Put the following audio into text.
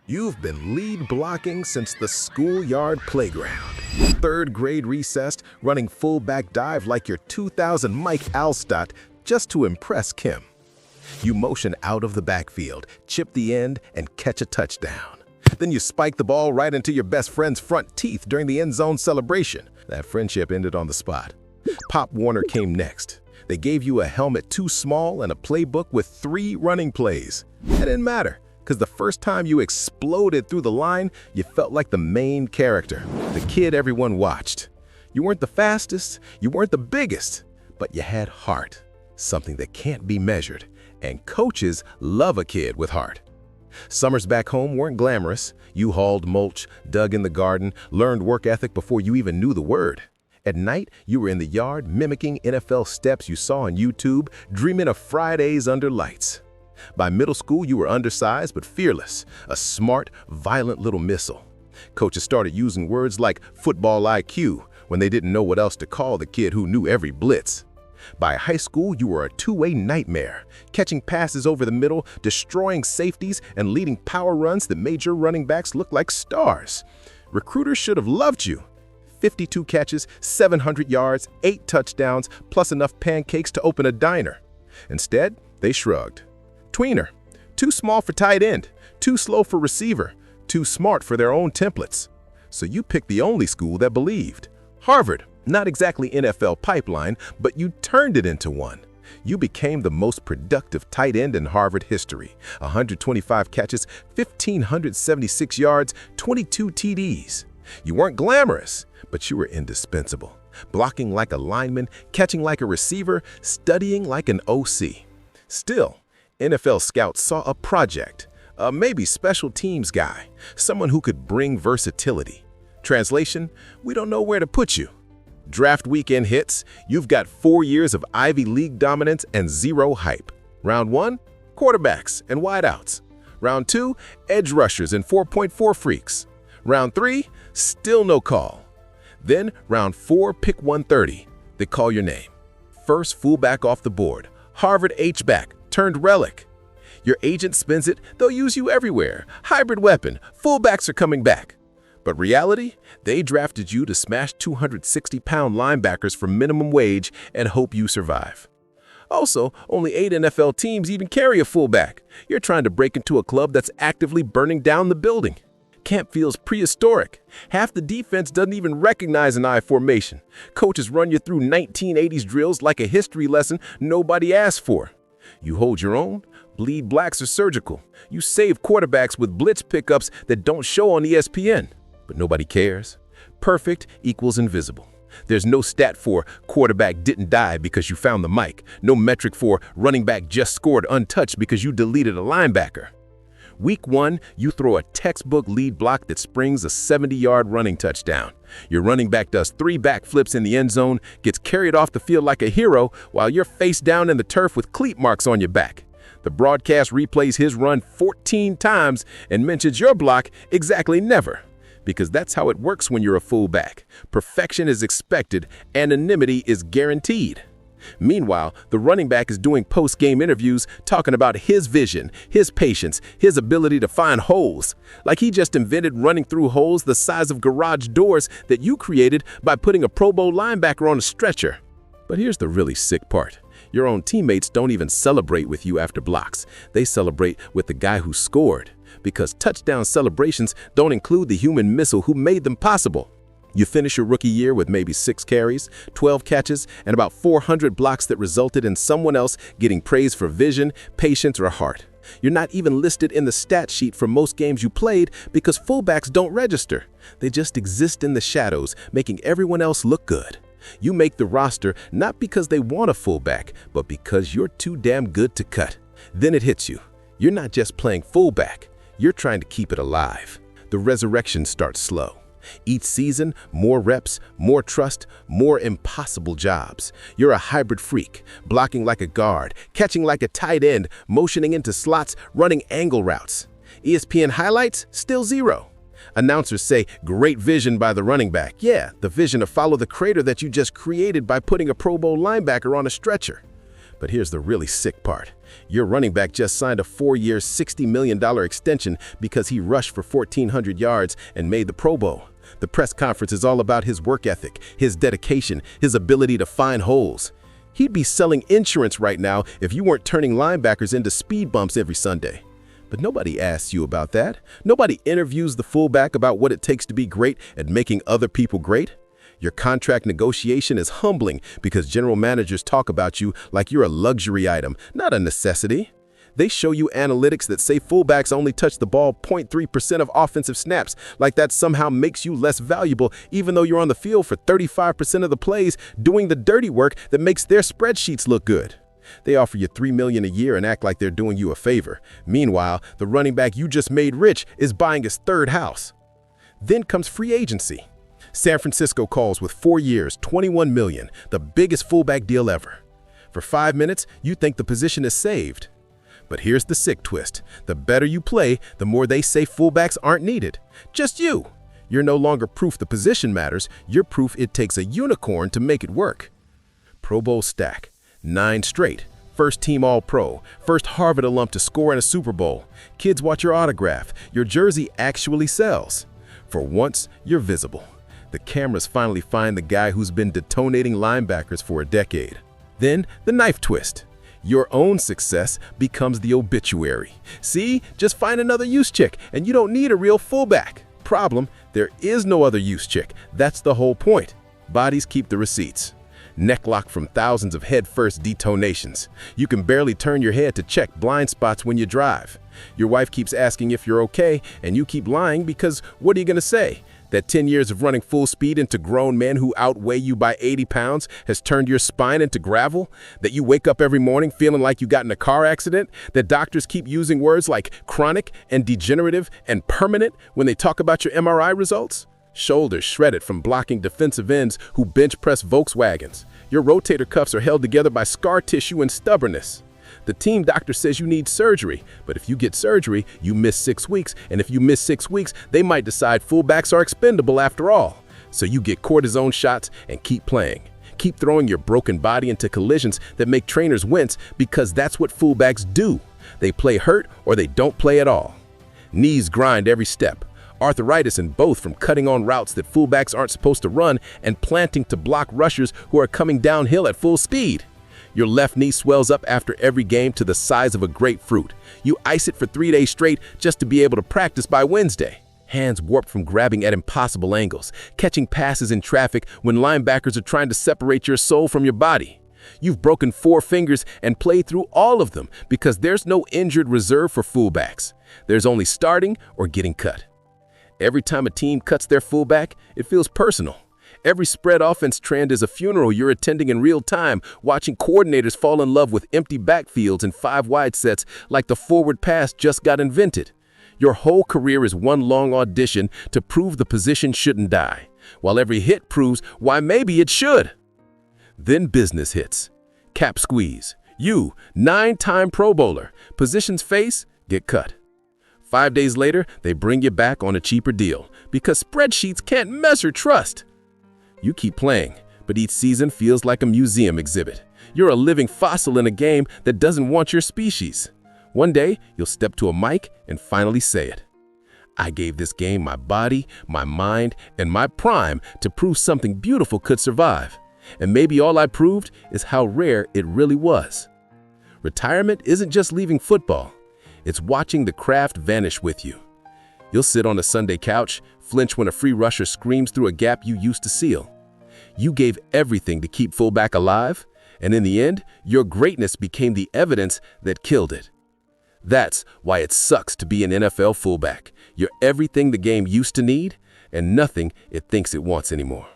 You've been lead blocking since the schoolyard playground. Third grade recessed, running fullback dive like your 2000 Mike Alstott just to impress Kim. You motion out of the backfield, chip the end, and catch a touchdown. Then you spike the ball right into your best friend's front teeth during the end zone celebration. That friendship ended on the spot. Pop Warner came next. They gave you a helmet too small and a playbook with 3 running plays. It didn't matter, because the first time you exploded through the line, you felt like the main character, the kid everyone watched. You weren't the fastest, you weren't the biggest, but you had heart, something that can't be measured, and coaches love a kid with heart. Summers back home weren't glamorous. You hauled mulch, dug in the garden, learned work ethic before you even knew the word. At night, you were in the yard mimicking NFL steps you saw on YouTube, dreaming of Fridays under lights. By middle school, you were undersized but fearless, a smart, violent little missile. Coaches started using words like football IQ when they didn't know what else to call the kid who knew every blitz. By high school, you were a two-way nightmare, catching passes over the middle, destroying safeties, and leading power runs that made your running backs look like stars. Recruiters should have loved you. 52 catches, 700 yards, 8 touchdowns, plus enough pancakes to open a diner. Instead, they shrugged. Tweener, too small for tight end, too slow for receiver, too smart for their own templates. So you picked the only school that believed. Harvard, not exactly NFL pipeline, but you turned it into one. You became the most productive tight end in Harvard history. 125 catches, 1,576 yards, 22 TDs. You weren't glamorous, but you were indispensable. Blocking like a lineman, catching like a receiver, studying like an OC. Still, NFL scouts saw a project, a maybe special teams guy, someone who could bring versatility. Translation, we don't know where to put you. Draft weekend hits, you've got 4 years of Ivy League dominance and 0 hype. Round 1, quarterbacks and wideouts. Round 2, edge rushers and 4.4 freaks. Round 3, still no call. Then round 4, pick 130. They call your name. First fullback off the board, Harvard H-back turned relic. Your agent spins it, they'll use you everywhere. Hybrid weapon, fullbacks are coming back. But reality, they drafted you to smash 260-pound linebackers for minimum wage and hope you survive. Also, only 8 NFL teams even carry a fullback. You're trying to break into a club that's actively burning down the building. Camp feels prehistoric. Half the defense doesn't even recognize an I formation. Coaches run you through 1980s drills like a history lesson nobody asked for. You hold your own, bleed blacks are surgical. You save quarterbacks with blitz pickups that don't show on ESPN. But nobody cares. Perfect equals invisible. There's no stat for quarterback didn't die because you found the mic. No metric for running back just scored untouched because you deleted a linebacker. Week 1, you throw a textbook lead block that springs a 70-yard running touchdown. Your running back does 3 backflips in the end zone, gets carried off the field like a hero while you're face down in the turf with cleat marks on your back. The broadcast replays his run 14 times and mentions your block exactly never. Because that's how it works when you're a fullback. Perfection is expected, anonymity is guaranteed. Meanwhile, the running back is doing post-game interviews talking about his vision, his patience, his ability to find holes. Like he just invented running through holes the size of garage doors that you created by putting a Pro Bowl linebacker on a stretcher. But here's the really sick part. Your own teammates don't even celebrate with you after blocks. They celebrate with the guy who scored. Because touchdown celebrations don't include the human missile who made them possible. You finish your rookie year with maybe 6 carries, 12 catches, and about 400 blocks that resulted in someone else getting praise for vision, patience, or heart. You're not even listed in the stat sheet for most games you played because fullbacks don't register. They just exist in the shadows, making everyone else look good. You make the roster not because they want a fullback, but because you're too damn good to cut. Then it hits you. You're not just playing fullback. You're trying to keep it alive. The resurrection starts slow. Each season, more reps, more trust, more impossible jobs. You're a hybrid freak, blocking like a guard, catching like a tight end, motioning into slots, running angle routes. ESPN highlights, still 0. Announcers say, great vision by the running back. Yeah, the vision to follow the crater that you just created by putting a Pro Bowl linebacker on a stretcher. But here's the really sick part. Your running back just signed a 4-year, $60 million extension because he rushed for 1,400 yards and made the Pro Bowl. The press conference is all about his work ethic, his dedication, his ability to find holes. He'd be selling insurance right now if you weren't turning linebackers into speed bumps every Sunday. But nobody asks you about that. Nobody interviews the fullback about what it takes to be great at making other people great. Your contract negotiation is humbling because general managers talk about you like you're a luxury item, not a necessity. They show you analytics that say fullbacks only touch the ball 0.3% of offensive snaps, like that somehow makes you less valuable, even though you're on the field for 35% of the plays doing the dirty work that makes their spreadsheets look good. They offer you $3 million a year and act like they're doing you a favor. Meanwhile, the running back you just made rich is buying his third house. Then comes free agency. San Francisco calls with 4 years, $21 million, the biggest fullback deal ever. For 5 minutes, you think the position is saved. But here's the sick twist. The better you play, the more they say fullbacks aren't needed. Just you. You're no longer proof the position matters. You're proof it takes a unicorn to make it work. Pro Bowl stack. 9 straight. First team All-Pro. First Harvard alum to score in a Super Bowl. Kids watch your autograph. Your jersey actually sells. For once, you're visible. The cameras finally find the guy who's been detonating linebackers for a decade. Then, the knife twist. Your own success becomes the obituary. See, just find another use chick, and you don't need a real fullback. Problem, there is no other use chick. That's the whole point. Bodies keep the receipts. Neck lock from thousands of head-first detonations. You can barely turn your head to check blind spots when you drive. Your wife keeps asking if you're okay, and you keep lying because what are you going to say? That 10 years of running full speed into grown men who outweigh you by 80 pounds has turned your spine into gravel? That you wake up every morning feeling like you got in a car accident? That doctors keep using words like chronic and degenerative and permanent when they talk about your MRI results? Shoulders shredded from blocking defensive ends who bench press Volkswagens. Your rotator cuffs are held together by scar tissue and stubbornness. The team doctor says you need surgery, but if you get surgery, you miss 6 weeks, and if you miss 6 weeks, they might decide fullbacks are expendable after all. So you get cortisone shots and keep playing. Keep throwing your broken body into collisions that make trainers wince because that's what fullbacks do. They play hurt or they don't play at all. Knees grind every step. Arthritis in both from cutting on routes that fullbacks aren't supposed to run and planting to block rushers who are coming downhill at full speed. Your left knee swells up after every game to the size of a grapefruit. You ice it for 3 days straight just to be able to practice by Wednesday. Hands warped from grabbing at impossible angles, catching passes in traffic when linebackers are trying to separate your soul from your body. You've broken 4 fingers and played through all of them because there's no injured reserve for fullbacks. There's only starting or getting cut. Every time a team cuts their fullback, it feels personal. Every spread offense trend is a funeral you're attending in real time, watching coordinators fall in love with empty backfields and 5-wide sets like the forward pass just got invented. Your whole career is one long audition to prove the position shouldn't die, while every hit proves why maybe it should. Then business hits. Cap squeeze. You, 9-time Pro Bowler, positions face, get cut. 5 days later, they bring you back on a cheaper deal because spreadsheets can't measure trust. You keep playing, but each season feels like a museum exhibit. You're a living fossil in a game that doesn't want your species. One day, you'll step to a mic and finally say it. I gave this game my body, my mind, and my prime to prove something beautiful could survive. And maybe all I proved is how rare it really was. Retirement isn't just leaving football. It's watching the craft vanish with you. You'll sit on a Sunday couch, flinch when a free rusher screams through a gap you used to seal. You gave everything to keep fullback alive, and in the end, your greatness became the evidence that killed it. That's why it sucks to be an NFL fullback. You're everything the game used to need, and nothing it thinks it wants anymore.